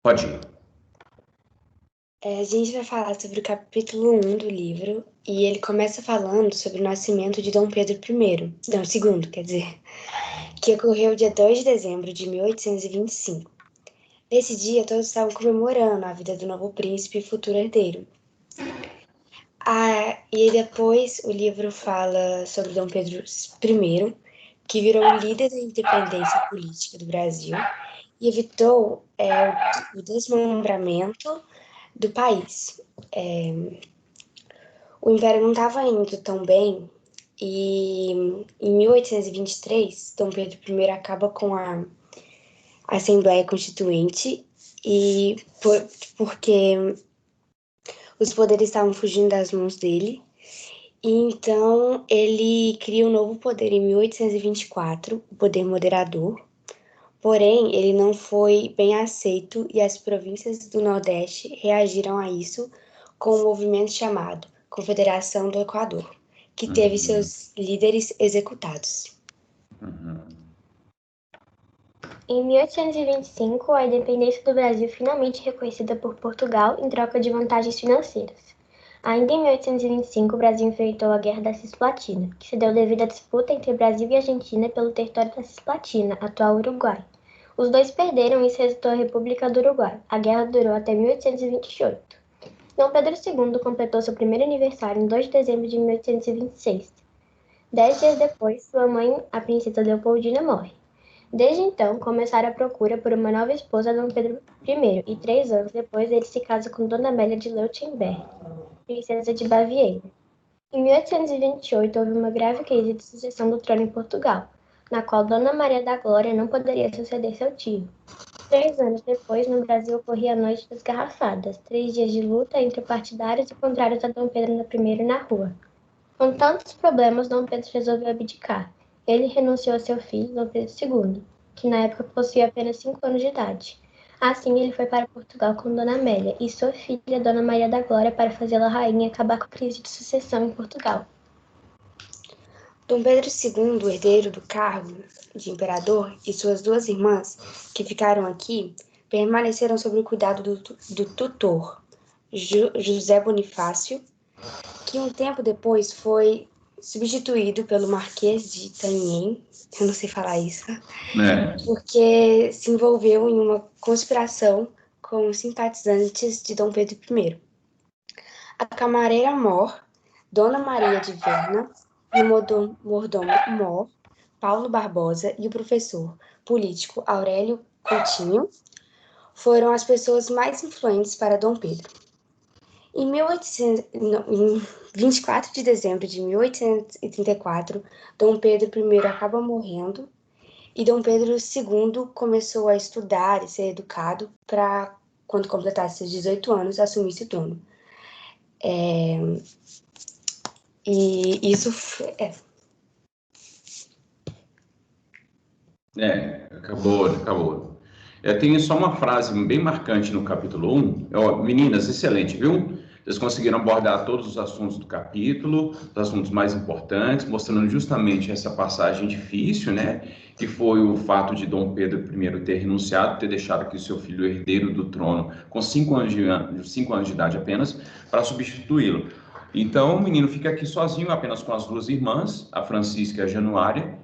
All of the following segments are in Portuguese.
Pode ir. A gente vai falar sobre o capítulo 1 do livro, e ele começa falando sobre o nascimento de Dom Pedro I, não, II, quer dizer, que ocorreu dia 2 de dezembro de 1825. Nesse dia, todos estavam comemorando a vida do novo príncipe e futuro herdeiro. E depois o livro fala sobre Dom Pedro I, que virou o líder da independência política do Brasil e evitou o desmembramento do país. O Império não estava indo tão bem e em 1823, Dom Pedro I acaba com a Assembleia Constituinte e porque os poderes estavam fugindo das mãos dele. E então ele cria um novo poder em 1824, o poder moderador. Porém, ele não foi bem aceito e as províncias do Nordeste reagiram a isso com um movimento chamado Confederação do Equador, que teve seus líderes executados. Em 1825, a independência do Brasil finalmente reconhecida por Portugal em troca de vantagens financeiras. Ainda em 1825, o Brasil enfrentou a Guerra da Cisplatina, que se deu devido à disputa entre Brasil e Argentina pelo território da Cisplatina, atual Uruguai. Os dois perderam e isso resultou na República do Uruguai. A guerra durou até 1828. Dom Pedro II completou seu primeiro aniversário em 2 de dezembro de 1826. 10 dias depois, sua mãe, a princesa Leopoldina, morre. Desde então, começaram a procura por uma nova esposa a Dom Pedro I, e 3 anos depois ele se casa com Dona Amélia de Leuchtenberg, princesa de Baviera. Em 1828, houve uma grave crise de sucessão do trono em Portugal, na qual Dona Maria da Glória não poderia suceder seu tio. 3 anos depois, no Brasil ocorria a Noite das Garrafadas, 3 dias de luta entre partidários e contrários a Dom Pedro I na rua. Com tantos problemas, Dom Pedro resolveu abdicar. Ele renunciou a seu filho, Dom Pedro II, que na época possuía apenas 5 anos de idade. Assim, ele foi para Portugal com Dona Amélia e sua filha, Dona Maria da Glória, para fazê-la rainha e acabar com a crise de sucessão em Portugal. Dom Pedro II, herdeiro do cargo de imperador, e suas 2 irmãs, que ficaram aqui, permaneceram sob o cuidado do tutor, José Bonifácio, que um tempo depois foi substituído pelo Marquês de Tanhem, eu não sei falar isso, porque se envolveu em uma conspiração com os simpatizantes de Dom Pedro I. A camareira Mor, Dona Maria de Verna, e o mordomo Mor, Paulo Barbosa, e o professor político Aurélio Coutinho foram as pessoas mais influentes para Dom Pedro. Em 24 de dezembro de 1834, Dom Pedro I acaba morrendo e Dom Pedro II começou a estudar e ser educado para, quando completasse seus 18 anos, assumir esse trono. E isso Acabou. Tem só uma frase bem marcante no capítulo 1. Meninas, excelente, viu? Vocês conseguiram abordar todos os assuntos do capítulo, os assuntos mais importantes, mostrando justamente essa passagem difícil, né? Que foi o fato de Dom Pedro I ter renunciado, ter deixado aqui o seu filho herdeiro do trono com 5 anos de idade apenas, para substituí-lo. Então, o menino fica aqui sozinho, apenas com as 2 irmãs, a Francisca e a Januária,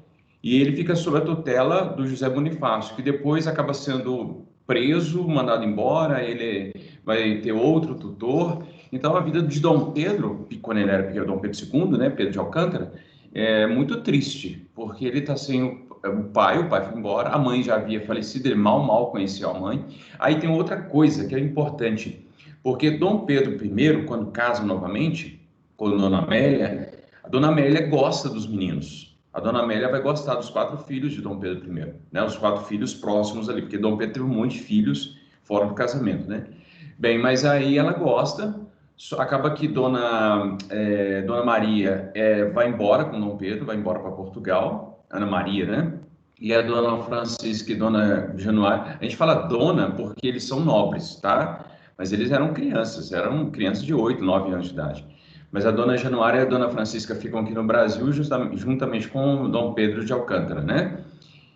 e ele fica sob a tutela do José Bonifácio, que depois acaba sendo preso, mandado embora, ele vai ter outro tutor. Então, a vida de Dom Pedro, quando ele era pequeno, Dom Pedro II, né, Pedro de Alcântara, é muito triste, porque ele está sem o pai foi embora, a mãe já havia falecido, ele mal conhecia a mãe. Aí tem outra coisa que é importante, porque Dom Pedro I, quando casa novamente com Dona Amélia, a Dona Amélia gosta dos meninos. A Dona Amélia vai gostar dos 4 filhos de Dom Pedro I, né? Os 4 filhos próximos ali, porque Dom Pedro teve um monte de filhos fora do casamento, né? Bem, mas aí ela gosta, acaba que Dona Maria vai embora com Dom Pedro, vai embora para Portugal, Ana Maria, né? E a Dona Francisca e Dona Januária, a gente fala Dona porque eles são nobres, tá? Mas eles eram crianças de 8, 9 anos de idade. Mas a Dona Januária e a Dona Francisca ficam aqui no Brasil juntamente com o Dom Pedro de Alcântara, né?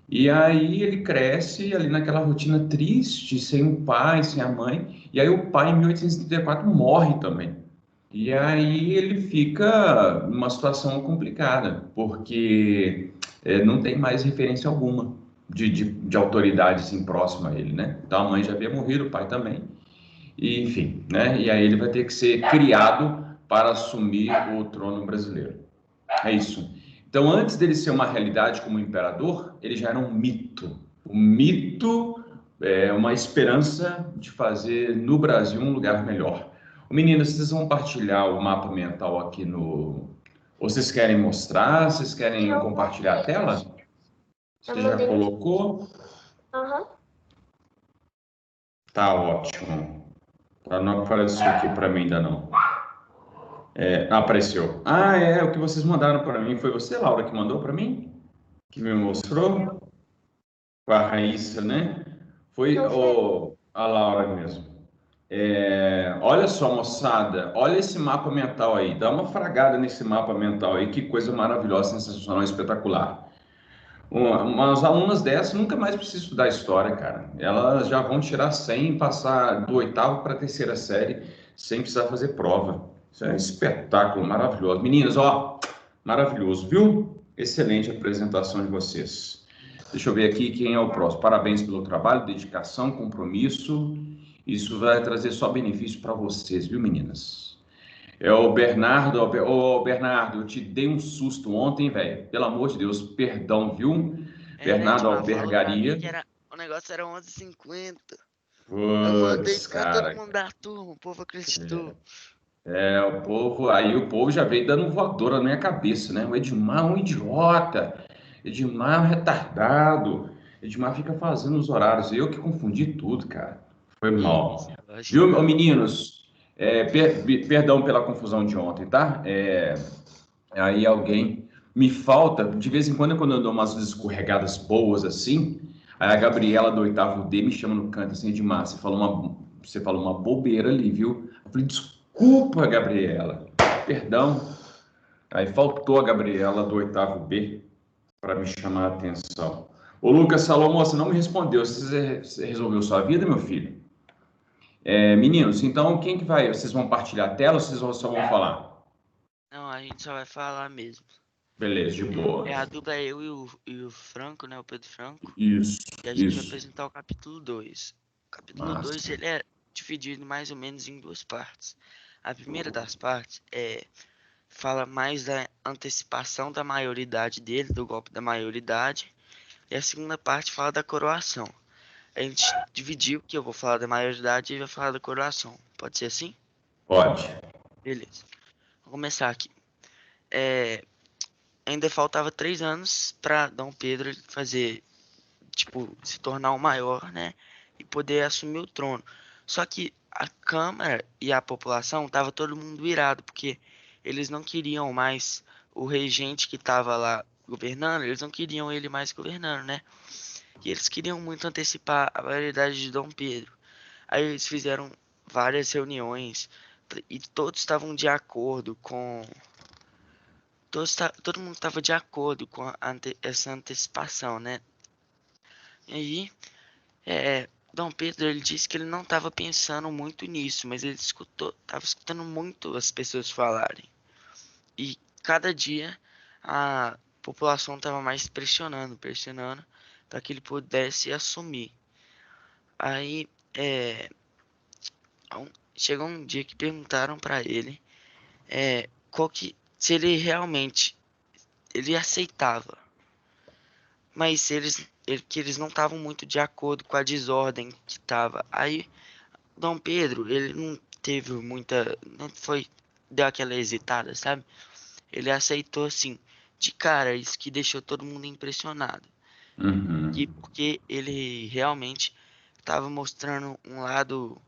E aí ele cresce ali naquela rotina triste, sem o pai, sem a mãe. E aí o pai, em 1834, morre também. E aí ele fica numa situação complicada, porque não tem mais referência alguma de autoridade assim, próxima a ele, né? Então a mãe já havia morrido, o pai também. E, enfim, né? E aí ele vai ter que ser criado para assumir o trono brasileiro. É isso. Então, antes dele ser uma realidade como imperador, ele já era um mito. Um mito é uma esperança de fazer no Brasil um lugar melhor. Meninas, vocês vão partilhar o mapa mental aqui no. Ou vocês querem mostrar? Vocês querem Eu compartilhar a mandei. tela? Eu Você já mandei no. colocou? Aham. Tá ótimo. Não apareceu aqui para mim ainda não. Apareceu. Ah, o que vocês mandaram para mim. Foi você, Laura, que mandou para mim? Que me mostrou? Com a Raíssa, né? Foi Não foi. a Laura mesmo. Olha só, moçada, olha esse mapa mental aí. Dá uma fragada nesse mapa mental aí, que coisa maravilhosa, sensacional, espetacular. Umas alunas dessas nunca mais precisam estudar história, cara. Elas já vão tirar 100 e passar do oitavo para a terceira série sem precisar fazer prova. Isso é um espetáculo maravilhoso. Meninas, ó, maravilhoso, viu? Excelente apresentação de vocês. Deixa eu ver aqui quem é o próximo. Parabéns pelo trabalho, dedicação, compromisso. Isso vai trazer só benefício para vocês, viu, meninas? É o Bernardo. Ô, Bernardo, eu te dei um susto ontem, velho. Pelo amor de Deus, perdão, viu? Né, Bernardo Edmar? Falou pra mim Albergaria. que o negócio era 11h50. Eu mandei Putz, pra todo cara. mundo da turma, o povo acreditou. O povo, aí o povo já veio dando voadora na minha cabeça, né? O Edmar é um idiota. Edmar é um retardado. Edmar fica fazendo os horários. Eu que confundi tudo, cara. Foi Que mal. isso, eu acho que Viu, não. meninos? Perdão pela confusão de ontem, tá? Aí alguém me falta, de vez em quando eu dou umas escorregadas boas assim, aí a Gabriela do oitavo D me chama no canto assim, Edmar, você falou uma bobeira ali, viu? Eu falei, desculpa, Gabriela, perdão. Aí faltou a Gabriela do oitavo B para me chamar a atenção. Ô Lucas Salomão, você não me respondeu, você resolveu sua vida, meu filho? Meninos, então quem que vai? Vocês vão partilhar a tela ou vocês só vão falar? Não, a gente só vai falar mesmo. Beleza, de boa. A dupla é eu e o Franco, né? O Pedro Franco. Isso, E a gente vai isso. apresentar o capítulo 2. O capítulo 2 Massa. ele é dividido mais ou menos em duas partes. A primeira das partes fala mais da antecipação da maioridade dele, do golpe da maioridade. E a segunda parte fala da coroação. A gente dividiu que eu vou falar da maioridade e ele vai falar da coroação. Pode ser assim? Pode. Beleza. Vou começar aqui. Ainda faltava 3 anos para Dom Pedro fazer, tipo, se tornar o maior, né? E poder assumir o trono. Só que a Câmara e a população tava todo mundo irado, porque eles não queriam mais o regente que tava lá governando, eles não queriam ele mais governando, né? E eles queriam muito antecipar a maioridade de Dom Pedro. Aí eles fizeram várias reuniões e todos estavam de acordo com. Todo mundo estava de acordo com essa antecipação, né? E aí, Dom Pedro ele disse que ele não estava pensando muito nisso, mas ele estava escutando muito as pessoas falarem. E cada dia a população estava mais pressionando para que ele pudesse assumir. Aí, chegou um dia que perguntaram para ele se ele realmente ele aceitava, mas que eles não estavam muito de acordo com a desordem que estava. Aí Dom Pedro, ele não teve muita, não foi, deu aquela hesitada, sabe? Ele aceitou assim, de cara, isso que deixou todo mundo impressionado. E Uhum. porque ele realmente estava mostrando um lado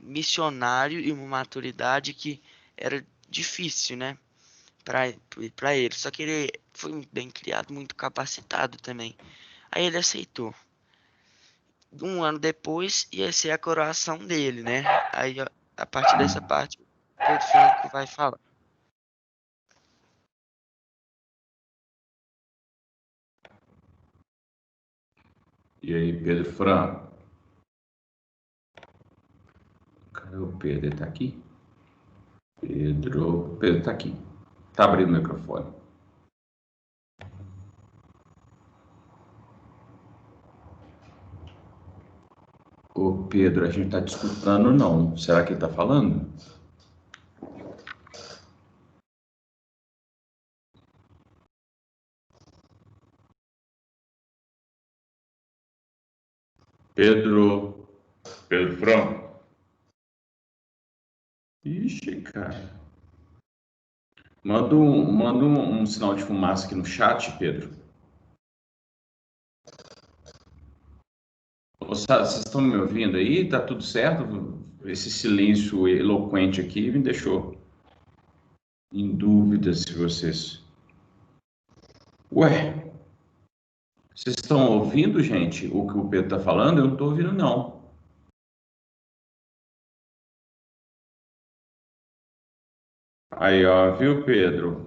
missionário e uma maturidade que era difícil, né? Para ele. Só que ele foi muito bem criado, muito capacitado também. Aí ele aceitou. Um ano depois ia ser a coroação dele, né? Aí a partir dessa parte, o Pedro Franco vai falar. E aí, Pedro Franco? Cadê o Pedro? Ele tá aqui? Pedro tá aqui. Tá abrindo o microfone. Ô, Pedro, a gente tá te escutando, não. Será que ele tá falando? Pedro Franco? Ixi, cara. Manda um sinal de fumaça aqui no chat, Pedro. Vocês estão me ouvindo aí? Tá tudo certo? Esse silêncio eloquente aqui me deixou em dúvida se vocês. Ué, vocês estão ouvindo, gente, o que o Pedro está falando? Eu não estou ouvindo, não. Aí, ó, viu, Pedro?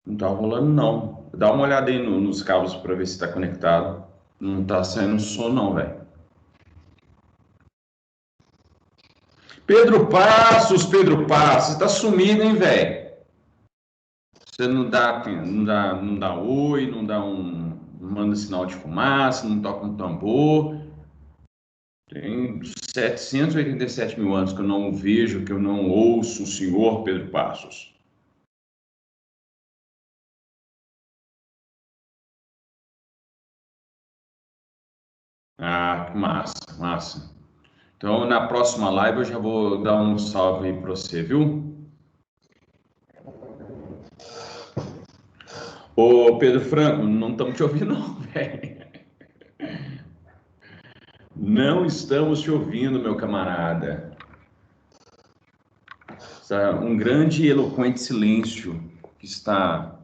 Não tá rolando, não. Dá uma olhada aí nos cabos para ver se está conectado. Não tá saindo som, não, velho. Pedro Passos, tá sumido, hein, velho? Você não dá oi, não manda sinal de fumaça, não toca um tambor. Tem 787 mil anos que eu não vejo, que eu não ouço o senhor Pedro Passos. Ah, que massa, massa. Então, na próxima live eu já vou dar um salve aí para você, viu? Ô, Pedro Franco, não estamos te ouvindo, não, velho. Não estamos te ouvindo, meu camarada. Um grande e eloquente silêncio que está.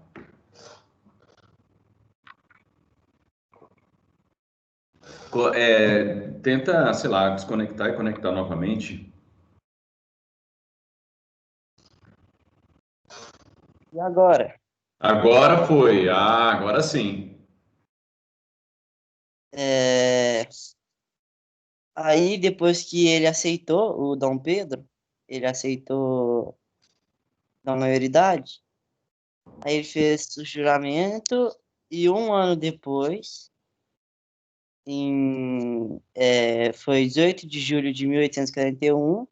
Tenta, sei lá, desconectar e conectar novamente. E agora? Agora foi. Ah, agora sim. Aí, depois que ele aceitou, o Dom Pedro, ele aceitou da maioridade, aí ele fez o juramento e um ano depois, foi 18 de julho de 1841,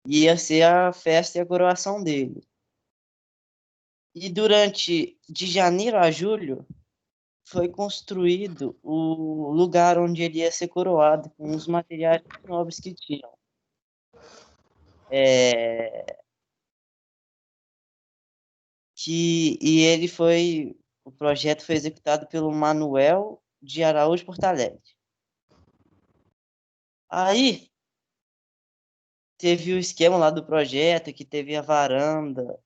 ia ser a festa e a coroação dele. E de janeiro a julho, foi construído o lugar onde ele ia ser coroado, com os materiais mais nobres que tinham. O projeto foi executado pelo Manuel de Araújo Portalegre. Aí teve o esquema lá do projeto, que teve a varanda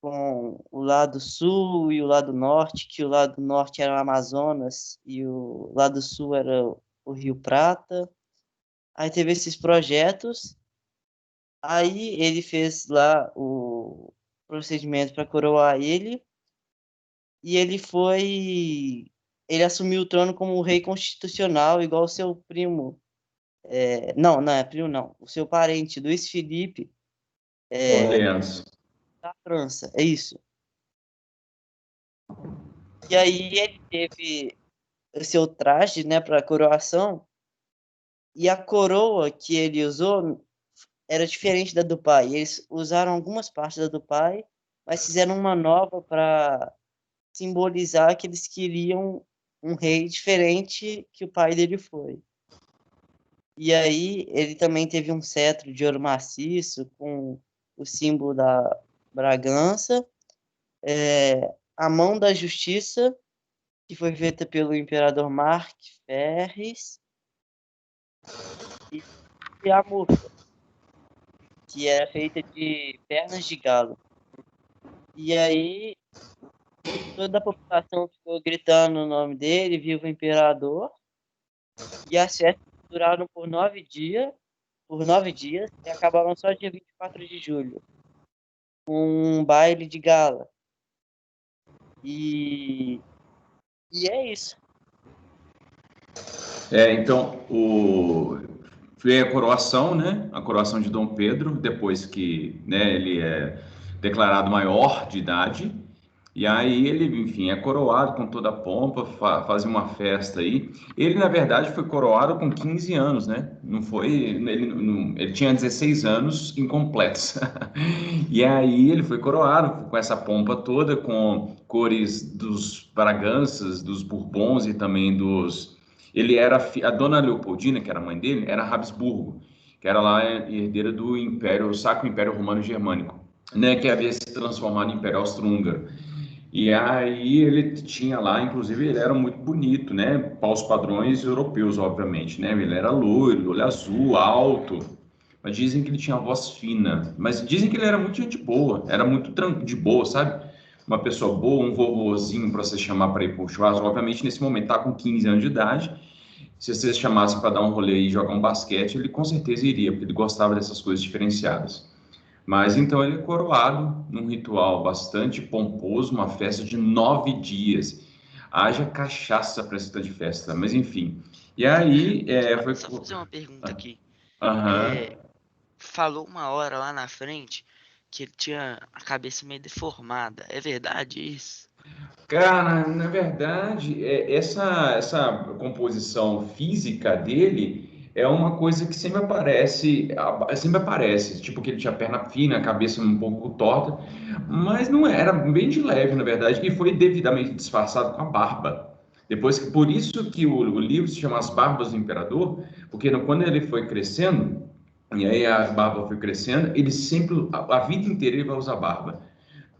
com o lado sul e o lado norte, que o lado norte era o Amazonas e o lado sul era o Rio Prata. Aí teve esses projetos, aí ele fez lá o procedimento para coroar ele, e ele assumiu o trono como rei constitucional, igual o seu primo, não é primo não, o seu parente, Luiz Felipe, Orleans. da França, é isso. E aí ele teve o seu traje, né, para coroação, e a coroa que ele usou era diferente da do pai. Eles usaram algumas partes da do pai, mas fizeram uma nova para simbolizar que eles queriam um rei diferente que o pai dele foi. E aí ele também teve um cetro de ouro maciço com o símbolo da Bragança, a mão da justiça, que foi feita pelo imperador Mark Ferres, e a murta, que era feita de pernas de galo. E aí toda a população ficou gritando o nome dele, viva o imperador, e as festas duraram por 9 dias, e acabaram só dia 24 de julho, com um baile de gala. E é isso. Então, foi a coroação, né? A coroação de Dom Pedro, depois que, né, ele é declarado maior de idade. E aí ele, enfim, é coroado com toda a pompa, fazem uma festa aí. Ele, na verdade, foi coroado com 15 anos, né? Não foi, ele tinha 16 anos incompletos. E aí ele foi coroado com essa pompa toda, com cores dos Braganças, dos Bourbons e também dos... Ele era, a dona Leopoldina, que era a mãe dele, era Habsburgo, que era lá herdeira do Império, o Sacro Império Romano Germânico, né? Que havia se transformado em Império Austro-Húngaro. E aí ele tinha lá, inclusive ele era muito bonito, né? Para os padrões europeus, obviamente, né? Ele era loiro, olho azul, alto. Mas dizem que ele tinha voz fina. Mas dizem que ele era muito gente boa, era muito de boa, sabe? Uma pessoa boa, um vovozinho para você chamar para ir para o churrasco. Obviamente, nesse momento, tá com 15 anos de idade. Se vocês chamassem para dar um rolê e jogar um basquete, ele com certeza iria, porque ele gostava dessas coisas diferenciadas. Mas então ele é coroado num ritual bastante pomposo, uma festa de 9 dias. Haja cachaça para essa de festa, mas enfim. E aí foi. Só fazer uma pergunta aqui. Aham. Falou uma hora lá na frente que ele tinha a cabeça meio deformada. É verdade isso? Cara, na verdade, essa composição física dele é uma coisa que sempre aparece, tipo que ele tinha perna fina, a cabeça um pouco torta, mas não era, bem de leve, na verdade, e foi devidamente disfarçado com a barba. Por isso que o livro se chama As Barbas do Imperador, porque quando ele foi crescendo, e aí a barba foi crescendo, ele sempre, a vida inteira ele vai usar barba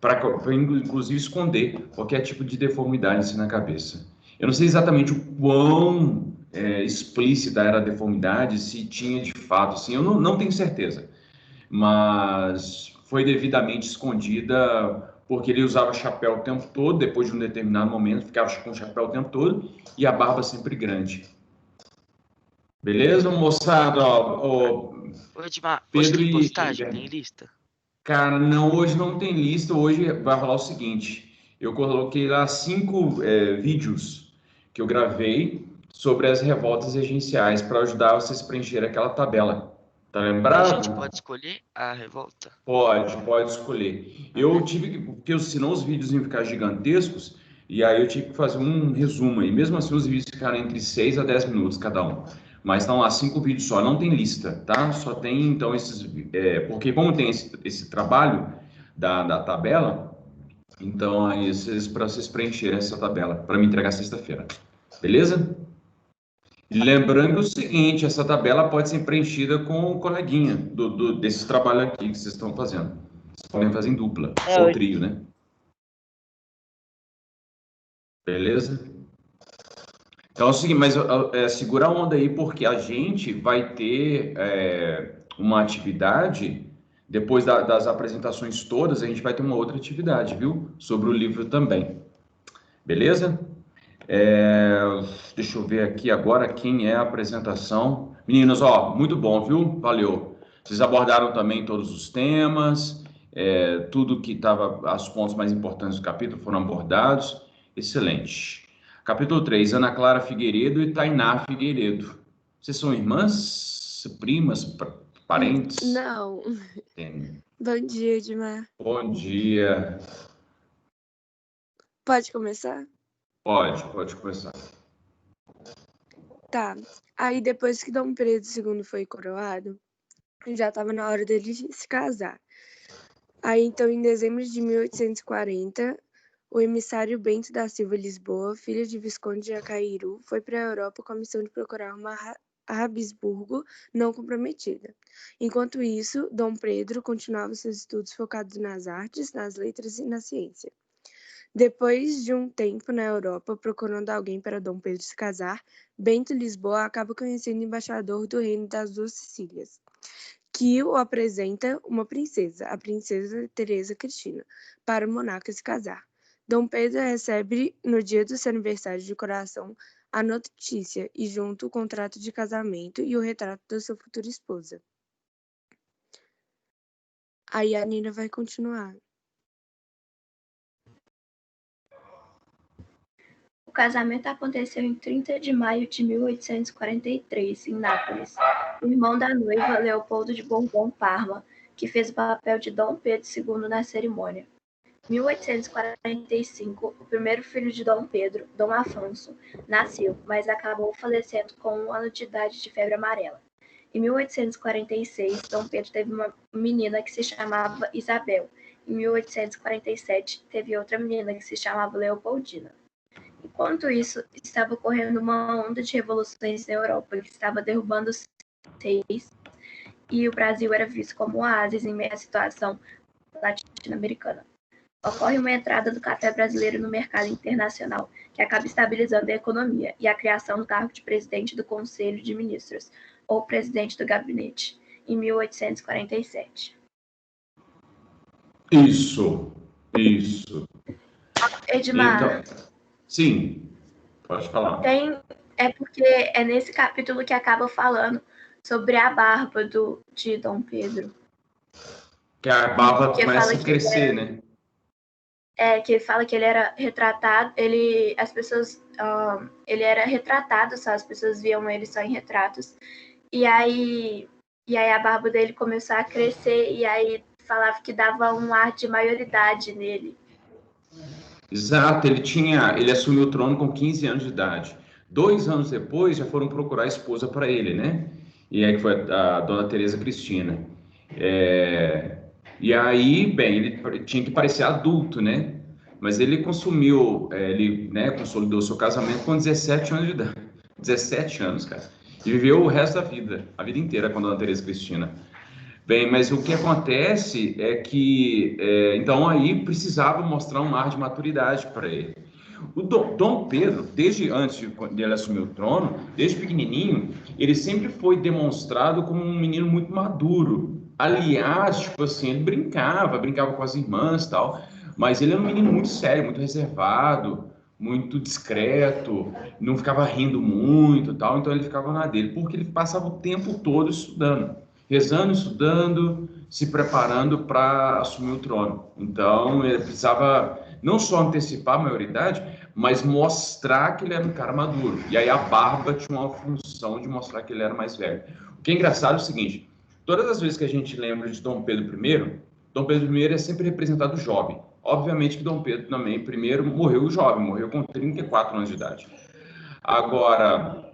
para inclusive esconder qualquer tipo de deformidade assim, na cabeça. Eu não sei exatamente o quão explícita era a deformidade, se tinha de fato, assim, eu não tenho certeza, mas foi devidamente escondida porque ele usava chapéu o tempo todo, depois de um determinado momento, ficava com o chapéu o tempo todo e a barba sempre grande. Beleza, moçada? Ô, Edmar, hoje Pedro tem e postagem? Tem lista? Cara, não, hoje não tem lista. Hoje vai rolar o seguinte: eu coloquei lá 5 vídeos que eu gravei sobre as revoltas regenciais para ajudar vocês a preencher aquela tabela. Tá A gente lembrado? pode escolher a revolta? Pode escolher. Eu tive que, porque senão os vídeos iam ficar gigantescos, e aí eu tive que fazer um resumo aí. Mesmo assim, os vídeos ficaram entre 6 a 10 minutos cada um. Mas estão lá 5 vídeos só, não tem lista, tá? Só tem, então, esses. Porque como tem esse trabalho da tabela, então aí para vocês preencherem essa tabela, para me entregar sexta-feira. Beleza? E lembrando o seguinte, essa tabela pode ser preenchida com o coleguinha desse trabalho aqui que vocês estão fazendo. Vocês podem fazer em dupla, ou trio, né? Beleza? Então é o seguinte, mas segura a onda aí, porque a gente vai ter uma atividade, depois das apresentações todas, a gente vai ter uma outra atividade, viu? Sobre o livro também. Beleza? É, deixa eu ver aqui agora quem é a apresentação. Meninos, ó, muito bom, viu? Valeu. Vocês abordaram também todos os temas, tudo que estava, os pontos mais importantes do capítulo foram abordados. Excelente. Capítulo 3, Ana Clara Figueiredo e Tainá Figueiredo. Vocês são irmãs, primas, parentes? Não. Bom dia, Edmar. Bom dia. Pode começar? Pode começar. Tá. Aí depois que Dom Pedro II foi coroado, já estava na hora dele se casar. Aí então, em dezembro de 1840, o emissário Bento da Silva Lisboa, filho de Visconde de Acairu, foi para a Europa com a missão de procurar uma Habsburgo não comprometida. Enquanto isso, Dom Pedro continuava seus estudos focados nas artes, nas letras e na ciência. Depois de um tempo na Europa procurando alguém para Dom Pedro se casar, Bento Lisboa acaba conhecendo o embaixador do Reino das Duas Sicílias, que o apresenta uma princesa, a princesa Teresa Cristina, para o monarca se casar. Dom Pedro recebe, no dia do seu aniversário de coração, a notícia e junto o contrato de casamento e o retrato da sua futura esposa. Aí a Nina vai continuar. casamento aconteceu em 30 de maio de 1843, em Nápoles. O irmão da noiva, Leopoldo de Bourbon-Parma, que fez o papel de Dom Pedro II na cerimônia. Em 1845, o primeiro filho de Dom Pedro, Dom Afonso, nasceu, mas acabou falecendo com 1 ano de idade de febre amarela. Em 1846, Dom Pedro teve uma menina que se chamava Isabel. Em 1847, teve outra menina que se chamava Leopoldina. Enquanto isso, estava ocorrendo uma onda de revoluções na Europa que estava derrubando os reis, e o Brasil era visto como um oásis em meio à situação latino-americana. Ocorre uma entrada do café brasileiro no mercado internacional, que acaba estabilizando a economia, e a criação do cargo de presidente do Conselho de Ministros, ou presidente do gabinete, em 1847. Isso. Edmar, Então, sim, pode falar. é porque é nesse capítulo que acaba falando sobre a barba de Dom Pedro. Que a barba Que começa fala a crescer, né? Que fala que ele era retratado, ele era retratado, só as pessoas viam ele só em retratos. E aí a barba dele começou a crescer, e aí falava que dava um ar de maioridade nele. Exato, ele assumiu o trono com 15 anos de idade. 2 anos depois, já foram procurar a esposa para ele, né? E aí que foi a dona Teresa Cristina. E aí, bem, ele tinha que parecer adulto, né? Mas ele consumiu, consolidou seu casamento com 17 anos de idade. 17 anos, cara. E viveu o resto da vida, a vida inteira com a dona Teresa Cristina. Bem, mas o que acontece é que, então aí precisava mostrar um ar de maturidade para ele. O Dom Pedro, desde antes de ele assumir o trono, desde pequenininho, ele sempre foi demonstrado como um menino muito maduro. Aliás, tipo assim, ele brincava com as irmãs e tal, mas ele era um menino muito sério, muito reservado, muito discreto, não ficava rindo muito e tal, então ele ficava na dele, porque ele passava o tempo todo estudando, rezando, estudando, se preparando para assumir o trono. Então ele precisava não só antecipar a maioridade, mas mostrar que ele era um cara maduro. E aí a barba tinha uma função de mostrar que ele era mais velho. O que é engraçado é o seguinte, todas as vezes que a gente lembra de Dom Pedro I é sempre representado jovem. Obviamente que Dom Pedro também, primeiro, morreu jovem, morreu com 34 anos de idade. Agora,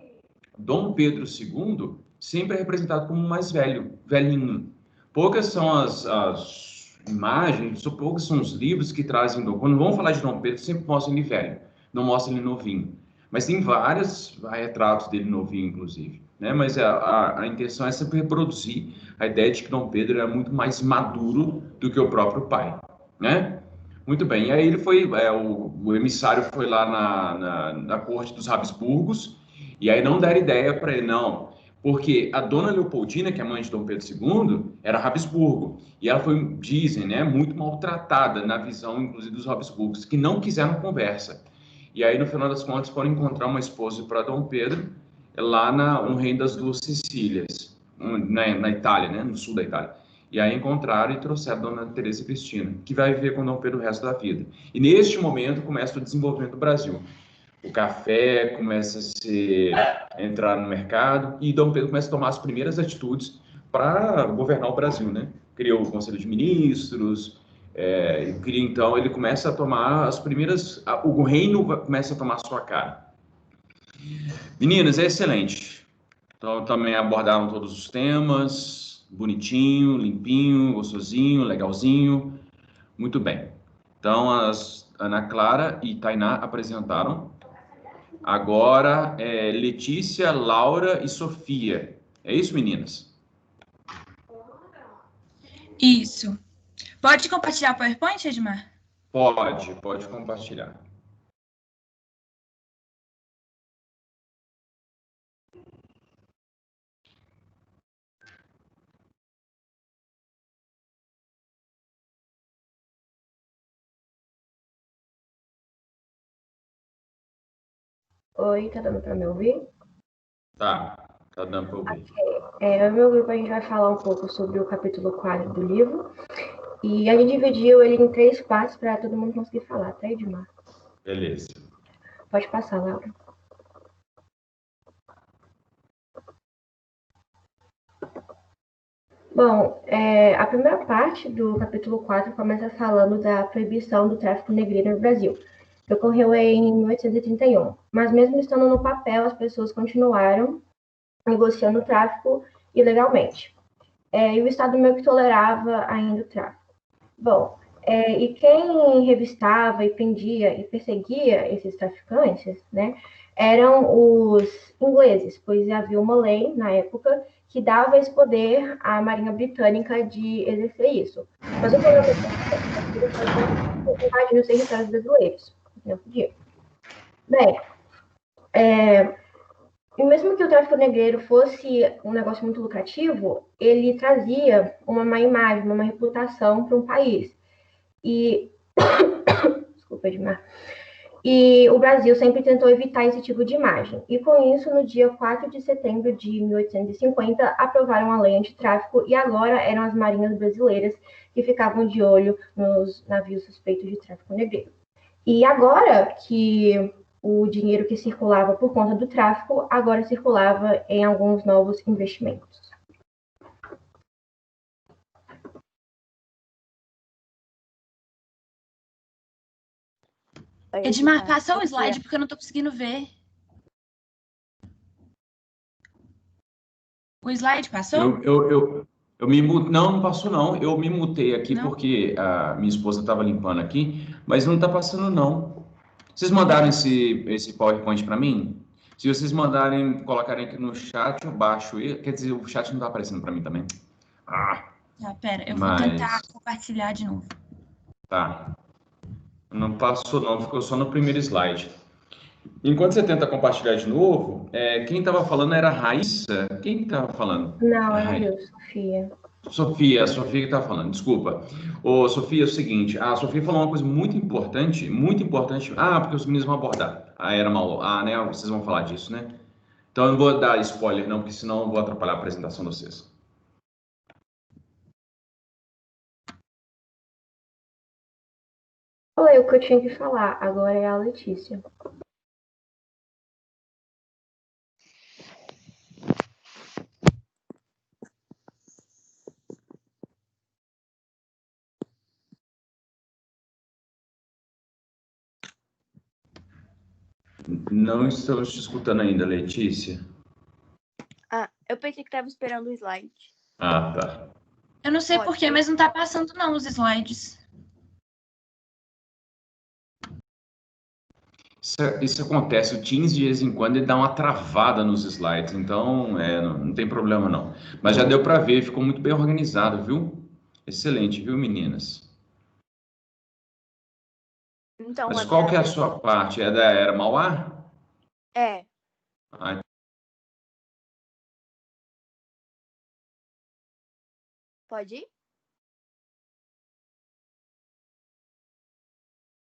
Dom Pedro II sempre é representado como mais velho, velhinho. Poucas são as imagens, poucos são os livros que trazem, quando vão falar de Dom Pedro, sempre mostram ele velho, não mostram ele novinho. Mas tem vários retratos dele novinho, inclusive. Né? Mas a intenção é sempre reproduzir a ideia de que Dom Pedro era muito mais maduro do que o próprio pai. Né? Muito bem, e aí ele foi, o emissário foi lá na corte dos Habsburgos, e aí não deram ideia para ele, não, porque a dona Leopoldina, que é a mãe de Dom Pedro II, era Habsburgo, e ela foi, dizem, né, muito maltratada na visão, inclusive, dos Habsburgos, que não quiseram conversa. E aí, no final das contas, foram encontrar uma esposa para Dom Pedro, lá no Reino das Duas Sicílias, na Itália, né, no sul da Itália. E aí encontraram e trouxeram a dona Teresa Cristina, que vai viver com Dom Pedro o resto da vida. E neste momento começa o desenvolvimento do Brasil. O café começa a entrar no mercado e Dom Pedro começa a tomar as primeiras atitudes para governar o Brasil, né? Criou o Conselho de Ministros, então ele começa a tomar as primeiras... O reino começa a tomar sua cara. Meninas, é excelente. Então também abordaram todos os temas... Bonitinho, limpinho, gostosinho, legalzinho. Muito bem. Então, as Ana Clara e Tainá apresentaram. Agora, Letícia, Laura e Sofia. É isso, meninas? Isso. Pode compartilhar o PowerPoint, Edmar? Pode compartilhar. Oi, tá dando para me ouvir? Tá dando para ouvir. No meu grupo a gente vai falar um pouco sobre o capítulo 4 do livro. E a gente dividiu ele em 3 partes para todo mundo conseguir falar, tá, Edmar? Beleza. Pode passar, Laura. Bom, a primeira parte do capítulo 4 começa falando da proibição do tráfico negreiro no Brasil, que ocorreu em 1831. Mas mesmo estando no papel, as pessoas continuaram negociando o tráfico ilegalmente. E o Estado meio que tolerava ainda o tráfico. Bom, e quem revistava e prendia e perseguia esses traficantes, né, eram os ingleses, pois havia uma lei na época que dava esse poder à Marinha Britânica de exercer isso. Mas o problema é que invadir os territórios brasileiros. Não podia. Bem, e mesmo que o tráfico negreiro fosse um negócio muito lucrativo, ele trazia uma má imagem, uma má reputação para um país. E desculpa, Edmar. E o Brasil sempre tentou evitar esse tipo de imagem. E com isso, no dia 4 de setembro de 1850, aprovaram a lei antitráfico e agora eram as marinhas brasileiras que ficavam de olho nos navios suspeitos de tráfico negreiro. E agora que o dinheiro que circulava por conta do tráfico, agora circulava em alguns novos investimentos. Edmar, passa um slide porque eu não tô conseguindo ver. O slide passou? Eu me mutei. Não passou não. Eu me mutei aqui Não? porque a minha esposa estava limpando aqui, mas não está passando não. Vocês mandaram esse PowerPoint para mim? Se vocês mandarem, colocarem aqui no chat, eu baixo ele. Quer dizer, o chat não está aparecendo para mim também. Tá, pera, eu vou tentar compartilhar de novo. Tá. Não passou não, ficou só no primeiro slide. Enquanto você tenta compartilhar de novo, quem estava falando era a Raíssa. Quem estava falando? Não, era eu, Sofia. A Sofia que estava falando, desculpa. Ô, Sofia, é o seguinte, a Sofia falou uma coisa muito importante, porque os meninos vão abordar. Era mal, né, vocês vão falar disso, né? Então eu não vou dar spoiler não, porque senão eu vou atrapalhar a apresentação de vocês. Falei o que eu tinha que falar, agora é a Letícia. Não estamos te escutando ainda, Letícia. Eu pensei que estava esperando o slide. Tá. Eu não sei porquê, mas não tá passando não os slides. Isso acontece, o Teams de vez em quando ele dá uma travada nos slides, então não tem problema não. Mas já deu para ver, ficou muito bem organizado, viu? Excelente, viu, meninas? Então, mas qual que é a sua parte? É da Era Mauá? É. Pode ir?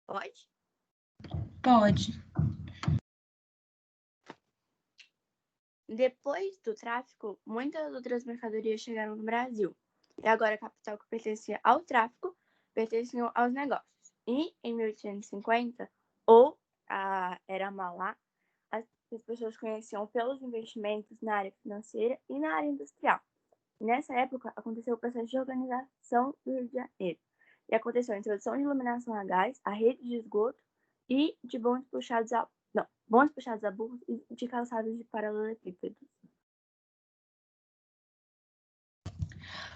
Pode? Pode. Depois do tráfico, muitas outras mercadorias chegaram no Brasil. E agora a capital que pertencia ao tráfico pertenciam aos negócios. E em 1850, ou a Era Mauá, as pessoas conheciam pelos investimentos na área financeira e na área industrial. E nessa época, aconteceu o processo de organização do Rio de Janeiro. E aconteceu a introdução de iluminação a gás, a rede de esgoto e de bondes puxados a burros e de calçadas de paralelepípedos.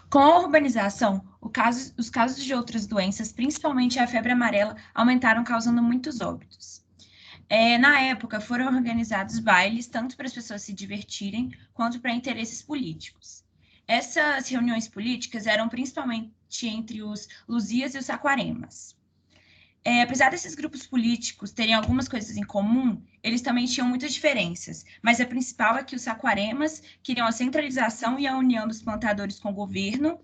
Com a urbanização, os casos de outras doenças, principalmente a febre amarela, aumentaram, causando muitos óbitos. Na época, foram organizados bailes, tanto para as pessoas se divertirem, quanto para interesses políticos. Essas reuniões políticas eram principalmente entre os Luzias e os Saquaremas. Apesar desses grupos políticos terem algumas coisas em comum, eles também tinham muitas diferenças, mas a principal é que os Saquaremas queriam a centralização e a união dos plantadores com o governo,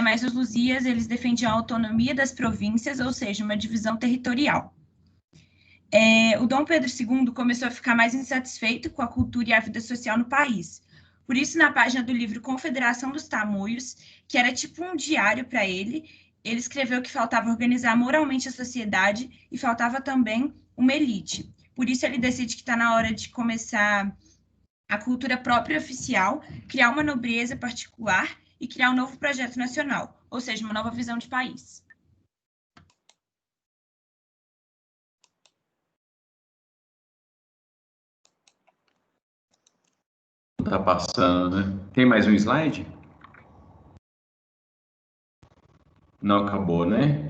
mas os Luzias, eles defendiam a autonomia das províncias, ou seja, uma divisão territorial. O Dom Pedro II começou a ficar mais insatisfeito com a cultura e a vida social no país. Por isso, na página do livro Confederação dos Tamoios, que era tipo um diário para ele escreveu que faltava organizar moralmente a sociedade e faltava também uma elite. Por isso ele decide que está na hora de começar a cultura própria e oficial, criar uma nobreza particular e criar um novo projeto nacional, ou seja, uma nova visão de país. Tá passando, né? Tem mais um slide? Não acabou, né?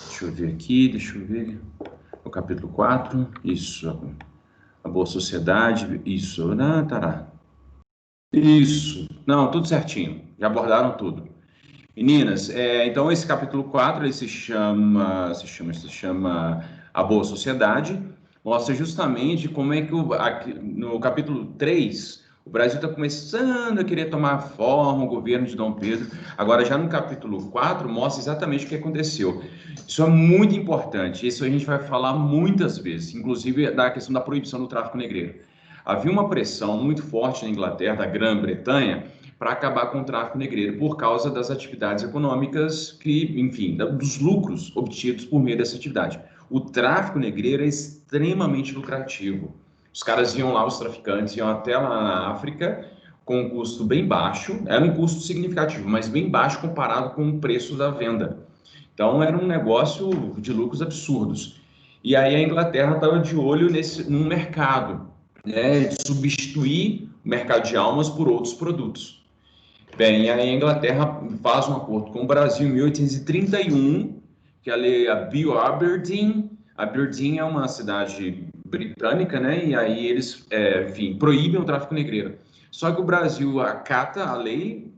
Deixa eu ver aqui, deixa eu ver. O capítulo 4, isso. A boa sociedade, isso. Ah, tará. Isso. Não, tudo certinho. Já abordaram tudo. Meninas, então esse capítulo 4, ele se chama A Boa Sociedade. Mostra justamente como é que no capítulo 3, o Brasil está começando a querer tomar forma, o governo de Dom Pedro. Agora, já no capítulo 4, mostra exatamente o que aconteceu. Isso é muito importante, isso a gente vai falar muitas vezes, inclusive da questão da proibição do tráfico negreiro. Havia uma pressão muito forte na Inglaterra, da Grã-Bretanha, para acabar com o tráfico negreiro, por causa das atividades econômicas que, enfim, dos lucros obtidos por meio dessa atividade. O tráfico negreiro é extremamente lucrativo. Os caras iam lá, os traficantes iam até lá na África com um custo bem baixo, era um custo significativo, mas bem baixo comparado com o preço da venda. Então era um negócio de lucros absurdos. E aí a Inglaterra estava de olho num mercado, né, de substituir o mercado de almas por outros produtos. Bem, aí a Inglaterra faz um acordo com o Brasil em 1831, que a Bill Aberdeen. Aberdeen é uma cidade britânica, né? E aí eles, enfim, proíbem o tráfico negreiro. Só que o Brasil acata a lei,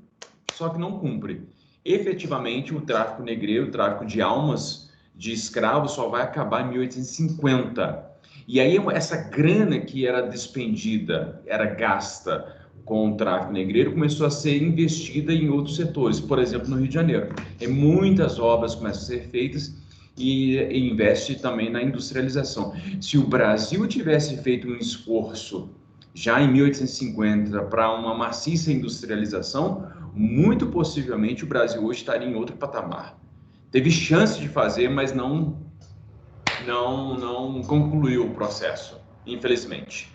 só que não cumpre. Efetivamente, o tráfico negreiro, o tráfico de almas de escravos só vai acabar em 1850. E aí essa grana que era despendida, era gasta com o tráfico negreiro, começou a ser investida em outros setores, por exemplo, no Rio de Janeiro. E muitas obras começam a ser feitas e investe também na industrialização. Se o Brasil tivesse feito um esforço já em 1850 para uma maciça industrialização, muito possivelmente o Brasil hoje estaria em outro patamar. Teve chance de fazer, mas não concluiu o processo, infelizmente.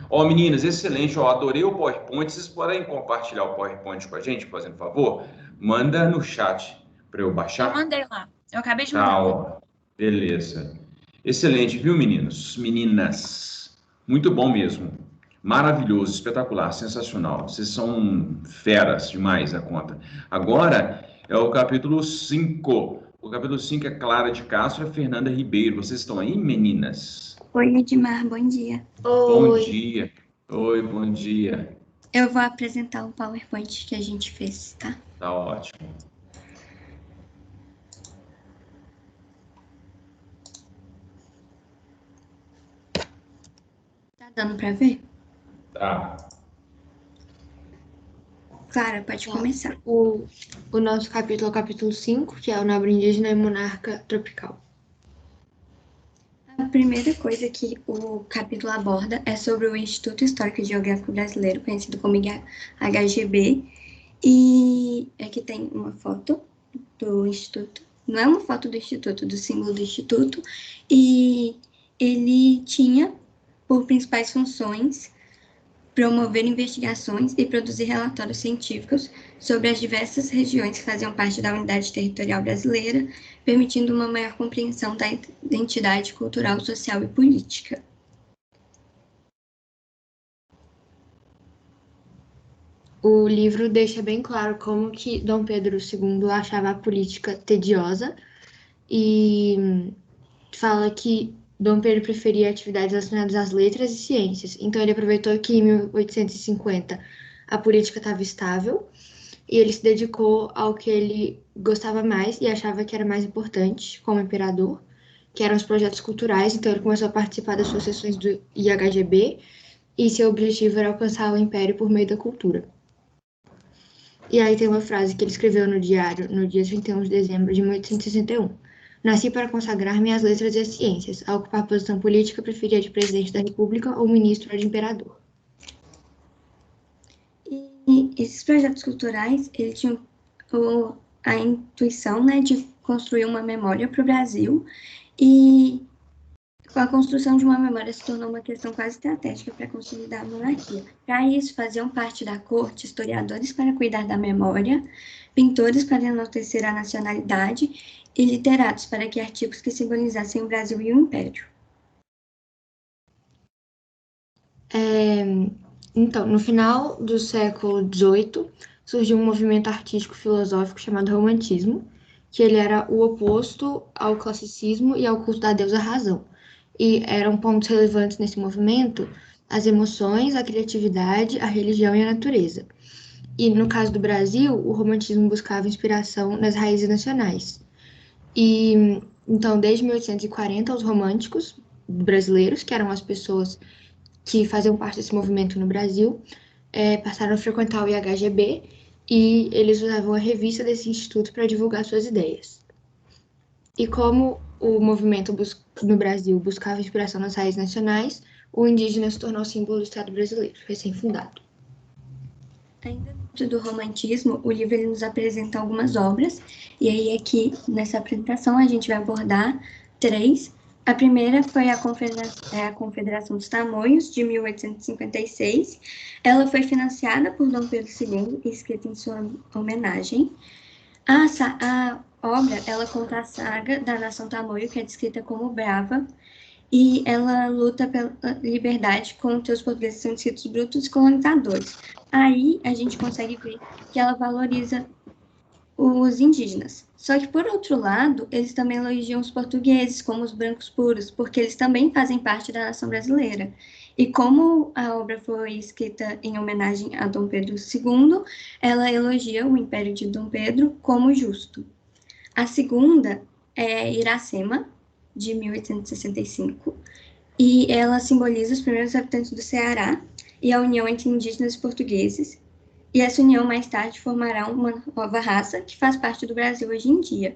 Meninas, excelente, adorei o PowerPoint. Vocês podem compartilhar o PowerPoint com a gente, fazendo favor? Manda no chat para eu baixar. Eu mandei lá, eu acabei de mandar. Beleza. Excelente, viu, meninos? Meninas, muito bom mesmo. Maravilhoso, espetacular, sensacional. Vocês são feras demais a conta. Agora é o capítulo 5. O capítulo 5 é Clara de Castro e Fernanda Ribeiro. Vocês estão aí, meninas? Oi, Edmar, bom dia. Bom dia. Oi, bom dia. Eu vou apresentar o PowerPoint que a gente fez, tá? Tá ótimo. Tá dando pra ver? Tá. Clara, pode começar. O nosso capítulo é o capítulo 5, que é o Nobre Indígena e Monarca Tropical. A primeira coisa que o capítulo aborda é sobre o Instituto Histórico e Geográfico Brasileiro, conhecido como HGB, e aqui tem uma foto do Instituto. Não é uma foto do Instituto, do símbolo do Instituto, e ele tinha por principais funções promover investigações e produzir relatórios científicos sobre as diversas regiões que faziam parte da unidade territorial brasileira, permitindo uma maior compreensão da identidade cultural, social e política. O livro deixa bem claro como que Dom Pedro II achava a política tediosa e fala que Dom Pedro preferia atividades relacionadas às letras e ciências. Então, ele aproveitou que em 1850 a política estava estável e ele se dedicou ao que ele gostava mais e achava que era mais importante como imperador, que eram os projetos culturais. Então, ele começou a participar das suas sessões do IHGB e seu objetivo era alcançar o império por meio da cultura. E aí tem uma frase que ele escreveu no diário no dia 31 de dezembro de 1861. Nasci para consagrar-me às letras e às ciências. Ao ocupar a posição política, preferia de presidente da República ou ministro de imperador. E esses projetos culturais, eles tinham a intuição, né, de construir uma memória para o Brasil, e com a construção de uma memória se tornou uma questão quase estratégica para consolidar a monarquia. Para isso, faziam parte da corte historiadores para cuidar da memória, pintores para enaltecer a nacionalidade e literatos para que artigos que simbolizassem o Brasil e o Império. Então, no final do século XVIII, surgiu um movimento artístico-filosófico chamado Romantismo, que ele era o oposto ao classicismo e ao culto da deusa razão. E eram pontos relevantes nesse movimento as emoções, a criatividade, a religião e a natureza. E no caso do Brasil, o romantismo buscava inspiração nas raízes nacionais. E então, desde 1840, os românticos brasileiros, que eram as pessoas que faziam parte desse movimento no Brasil, passaram a frequentar o IHGB e eles usavam a revista desse instituto para divulgar suas ideias. E como o movimento no Brasil buscava inspiração nas raízes nacionais, o indígena se tornou símbolo do Estado brasileiro, recém-fundado. Ainda dentro do romantismo, o livro ele nos apresenta algumas obras, e aí aqui nessa apresentação a gente vai abordar 3. A primeira foi a Confederação dos Tamoios, de 1856. Ela foi financiada por Dom Pedro II e escrita em sua homenagem. A obra, ela conta a saga da nação tamoio, que é descrita como brava, e ela luta pela liberdade contra os portugueses que são descritos brutos e colonizadores. Aí a gente consegue ver que ela valoriza os indígenas. Só que, por outro lado, eles também elogiam os portugueses como os brancos puros, porque eles também fazem parte da nação brasileira. E como a obra foi escrita em homenagem a Dom Pedro II, ela elogia o Império de Dom Pedro como justo. A segunda é Iracema, de 1865, e ela simboliza os primeiros habitantes do Ceará e a união entre indígenas e portugueses, e essa união mais tarde formará uma nova raça que faz parte do Brasil hoje em dia.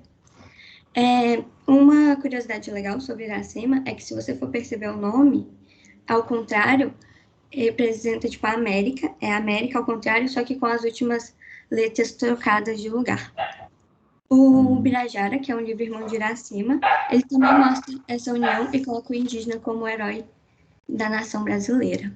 Uma curiosidade legal sobre Iracema é que, se você for perceber o nome, ao contrário, representa tipo a América, é América ao contrário, só que com as últimas letras trocadas de lugar. O Birajara, que é um livro irmão de Iracema, ele também mostra essa união e coloca o indígena como herói da nação brasileira.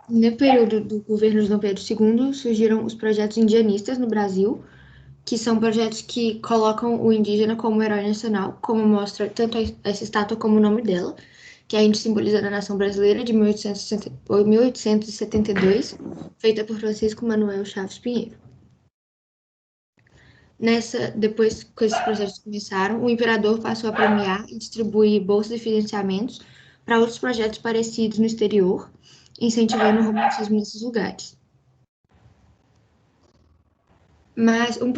No período do governo de Dom Pedro II, surgiram os projetos indianistas no Brasil, que são projetos que colocam o indígena como herói nacional, como mostra tanto essa estátua como o nome dela, que a gente simboliza na nação brasileira, de 1872, feita por Francisco Manuel Chaves Pinheiro. Depois que esses projetos começaram, o imperador passou a premiar e distribuir bolsas e financiamentos para outros projetos parecidos no exterior, incentivando o romantismo nesses lugares. Mas um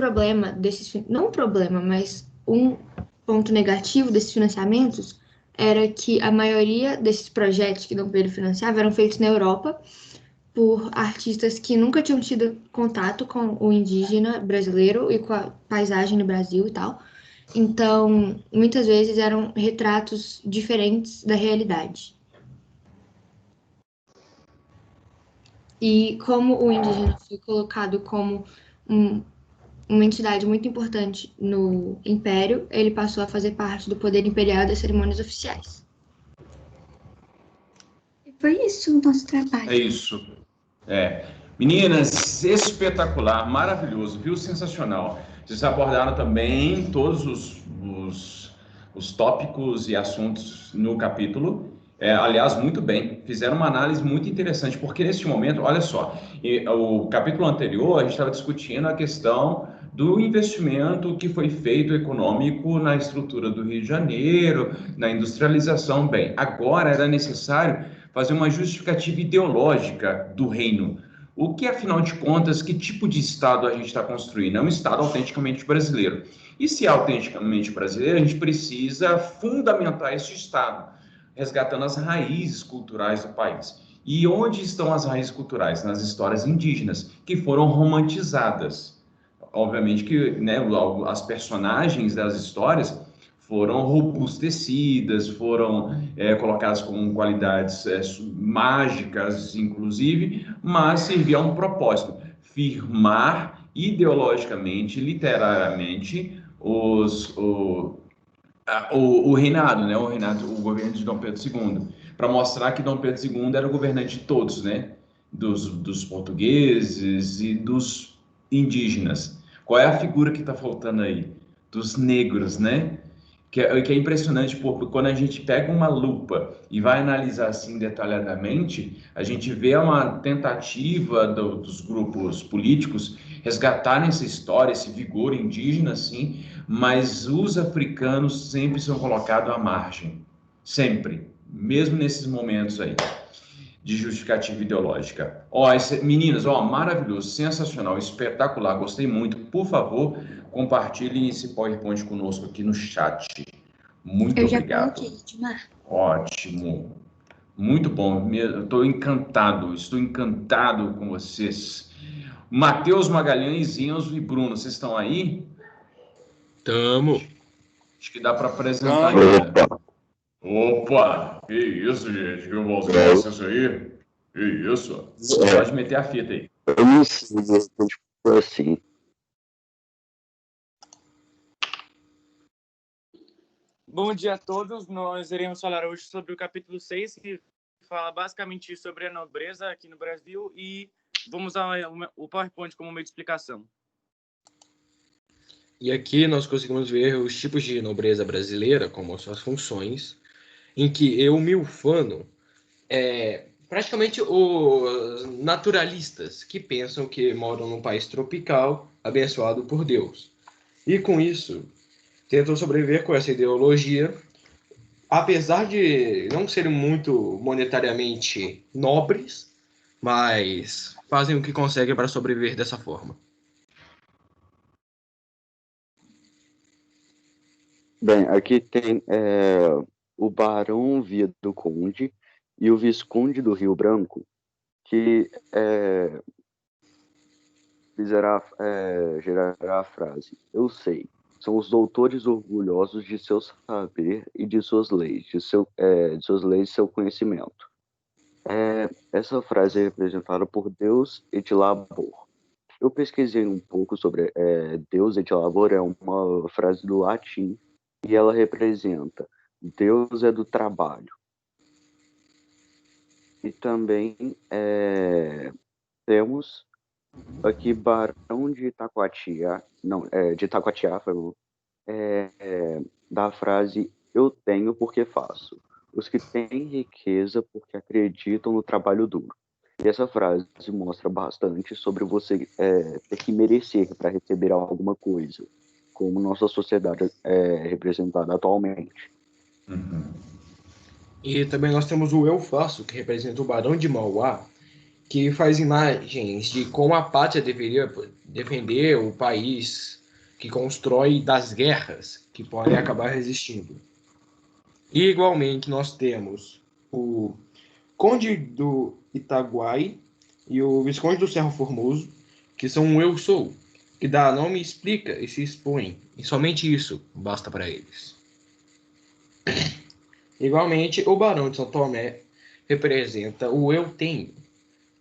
ponto negativo desses financiamentos era que a maioria desses projetos que Dom Pedro financiava eram feitos na Europa por artistas que nunca tinham tido contato com o indígena brasileiro e com a paisagem no Brasil e tal. Então, muitas vezes eram retratos diferentes da realidade. E como o indígena foi colocado como uma entidade muito importante no Império, ele passou a fazer parte do poder imperial das cerimônias oficiais. E foi isso o nosso trabalho. É isso. Meninas, espetacular, maravilhoso, viu? Sensacional. Vocês abordaram também todos os tópicos e assuntos no capítulo. Aliás, muito bem, fizeram uma análise muito interessante, porque neste momento, olha só, o capítulo anterior a gente estava discutindo a questão do investimento que foi feito econômico na estrutura do Rio de Janeiro, na industrialização. Bem, agora era necessário fazer uma justificativa ideológica do reino. O que, afinal de contas, que tipo de Estado a gente está construindo? É um Estado autenticamente brasileiro. E se é autenticamente brasileiro, a gente precisa fundamentar esse Estado, resgatando as raízes culturais do país. E onde estão as raízes culturais? Nas histórias indígenas, que foram romantizadas. Obviamente que, né, as personagens das histórias foram robustecidas, foram colocadas com qualidades mágicas, inclusive, mas servia a um propósito. firmar ideologicamente, literariamente, o reinado, né? O governo de Dom Pedro II, para mostrar que Dom Pedro II era o governante de todos, né? Dos portugueses e dos indígenas. Qual é a figura que está faltando aí? Dos negros, né? Que é impressionante, porque quando a gente pega uma lupa e vai analisar assim detalhadamente, a gente vê uma tentativa dos grupos políticos resgatarem essa história, esse vigor indígena, assim, mas os africanos sempre são colocados à margem, sempre, mesmo nesses momentos aí de justificativa ideológica. Meninas, maravilhoso, sensacional, espetacular, gostei muito. Por favor, compartilhem esse PowerPoint conosco aqui no chat. Muito Eu já obrigado. coloquei, Edmar. Ótimo. Muito bom. Estou encantado com vocês. Matheus Magalhães, Enzo e Bruno, vocês estão aí? Tamo. Acho que dá para apresentar ainda. Opa! Que isso, gente? Que vozinho de vocês aí? Que isso? Pode meter a fita aí. Eu não sei, de repente foi assim. Bom dia a todos. Nós iremos falar hoje sobre o capítulo 6, que fala basicamente sobre a nobreza aqui no Brasil, e vamos usar o PowerPoint como meio de explicação. E aqui nós conseguimos ver os tipos de nobreza brasileira, como suas funções, em que eu me ufano praticamente os naturalistas que pensam que moram num país tropical, abençoado por Deus. E com isso, tentam sobreviver com essa ideologia, apesar de não serem muito monetariamente nobres, mas fazem o que conseguem para sobreviver dessa forma. Bem, aqui tem o Barão Via do Conde e o Visconde do Rio Branco, que gerará a frase: eu sei, são os doutores orgulhosos de seu saber e de suas leis, de suas leis e seu conhecimento. Essa frase é representada por Deus et labor. Eu pesquisei um pouco sobre Deus et labor, é uma frase do latim, e ela representa Deus é do trabalho. E também temos aqui Barão de Itacoatiá, da frase eu tenho porque faço. Os que têm riqueza porque acreditam no trabalho duro. E essa frase mostra bastante sobre você ter que merecer para receber alguma coisa, como nossa sociedade é representada atualmente. Uhum. E também nós temos o eu faço, que representa o Barão de Mauá, que faz imagens de como a pátria deveria defender o país, que constrói das guerras que podem acabar resistindo. E igualmente nós temos o Conde do Itaguai e o Visconde do Cerro Formoso, que são um eu sou, que dá nome, explica e se expõe. E somente isso basta para eles. Igualmente, o Barão de São Tomé representa o eu tenho,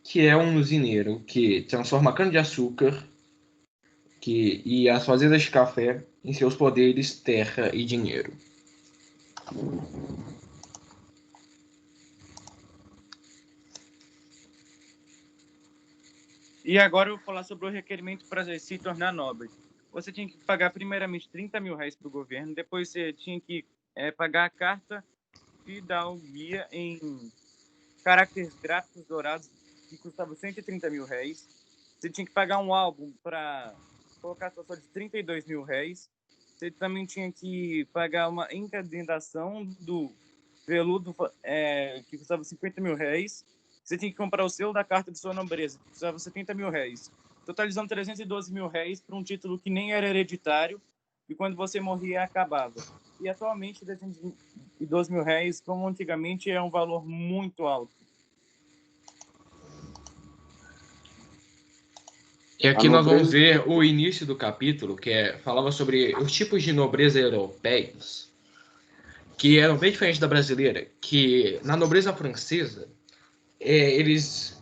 que é um usineiro que transforma cana-de-açúcar e as fazendas de café em seus poderes, terra e dinheiro. E agora eu vou falar sobre o requerimento para se tornar nobre. Você tinha que pagar primeiramente 30 mil reais para o governo, depois você tinha que pagar a carta fidalguia em caracteres gráficos dourados, que custava 130 mil reais. Você tinha que pagar um álbum para colocar a sua foto de 32 mil reais. Você também tinha que pagar uma encadernação do veludo que custava 50 mil reais. Você tinha que comprar o selo da carta de sua nobreza, que custava 70 mil reais. Totalizando 312 mil reais para um título que nem era hereditário e quando você morria acabava. E atualmente 312 mil reais, como antigamente, é um valor muito alto. E aqui nós vamos ver o início do capítulo, que falava sobre os tipos de nobreza europeios, que eram bem diferentes da brasileira, que na nobreza francesa, eles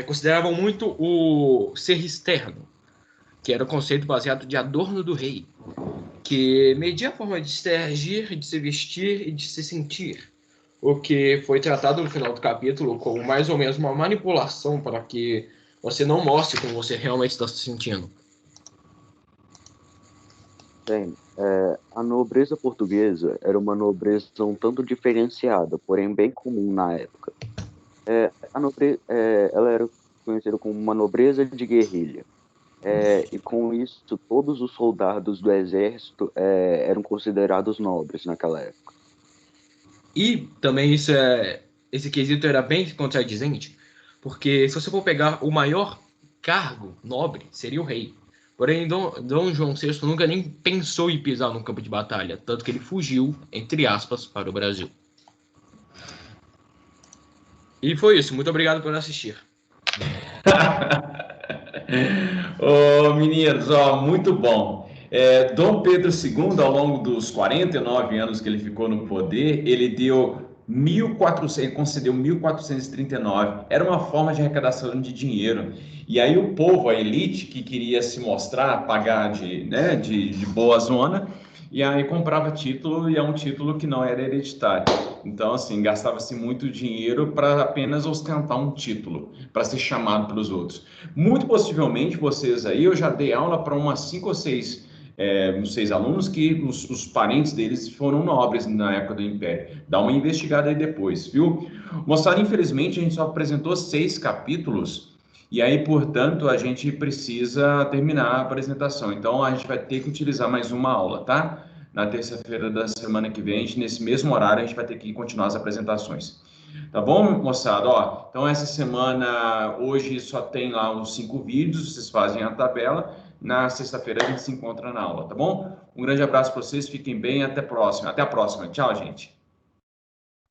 consideravam muito o ser externo, que era o conceito baseado de adorno do rei, que media a forma de se agir, de se vestir e de se sentir, o que foi tratado no final do capítulo como mais ou menos uma manipulação para que você não mostre como você realmente está se sentindo. Bem, a nobreza portuguesa era uma nobreza um tanto diferenciada, porém bem comum na época. Ela era conhecida como uma nobreza de guerrilha. E com isso, todos os soldados do exército eram considerados nobres naquela época. E também esse quesito era bem contradizente, porque se você for pegar o maior cargo nobre, seria o rei. Porém, Dom João VI nunca nem pensou em pisar no campo de batalha, tanto que ele fugiu, entre aspas, para o Brasil. E foi isso. Muito obrigado por assistir. Ô, meninos, muito bom. Dom Pedro II, ao longo dos 49 anos que ele ficou no poder, ele deu 1.400, ele concedeu 1.439. Era uma forma de arrecadação de dinheiro. E aí o povo, a elite, que queria se mostrar, pagar de boa zona, e aí comprava título, e é um título que não era hereditário. Então, assim, gastava-se muito dinheiro para apenas ostentar um título, para ser chamado pelos outros. Muito possivelmente, vocês aí, eu já dei aula para umas 5 ou 6 alunos que os parentes deles foram nobres na época do Império. Dá uma investigada aí depois, viu? Moçada, infelizmente, a gente só apresentou 6 capítulos, e aí, portanto, a gente precisa terminar a apresentação. Então, a gente vai ter que utilizar mais uma aula, tá? Na terça-feira da semana que vem, nesse mesmo horário, a gente vai ter que continuar as apresentações. Tá bom, moçada? Então, essa semana, hoje só tem lá os 5 vídeos, vocês fazem a tabela. Na sexta-feira, a gente se encontra na aula, tá bom? Um grande abraço para vocês, fiquem bem, até a próxima. Até a próxima. Tchau, gente.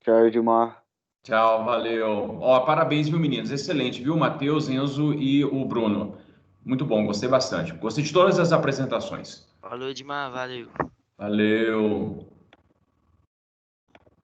Tchau, Edmar. Tchau, valeu. Parabéns, viu, meninos? Excelente, viu, Matheus, Enzo e o Bruno. Muito bom, gostei bastante. Gostei de todas as apresentações. Falou, Edmar, valeu. Valeu.